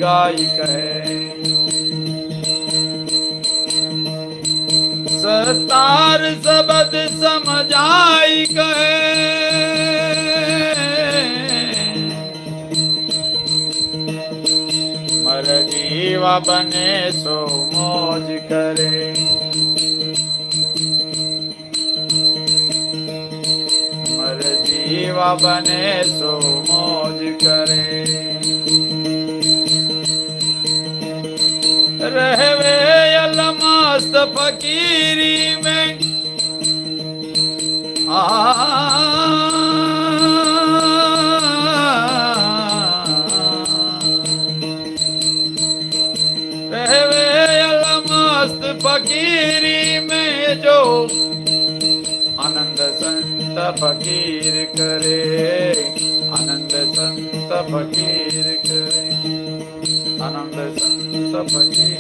गाई कहे। सतार सबद समझाई कहे, मर जीवा बने सो मौज करे। मर जीवा बने सो मौज करे। रहवे अलमस्त फकीरी में रहवे अलमस्त फकीरी में जो आनंद संत फकीर करे। आनंद संत फकीर करे। आनंद संत फकीर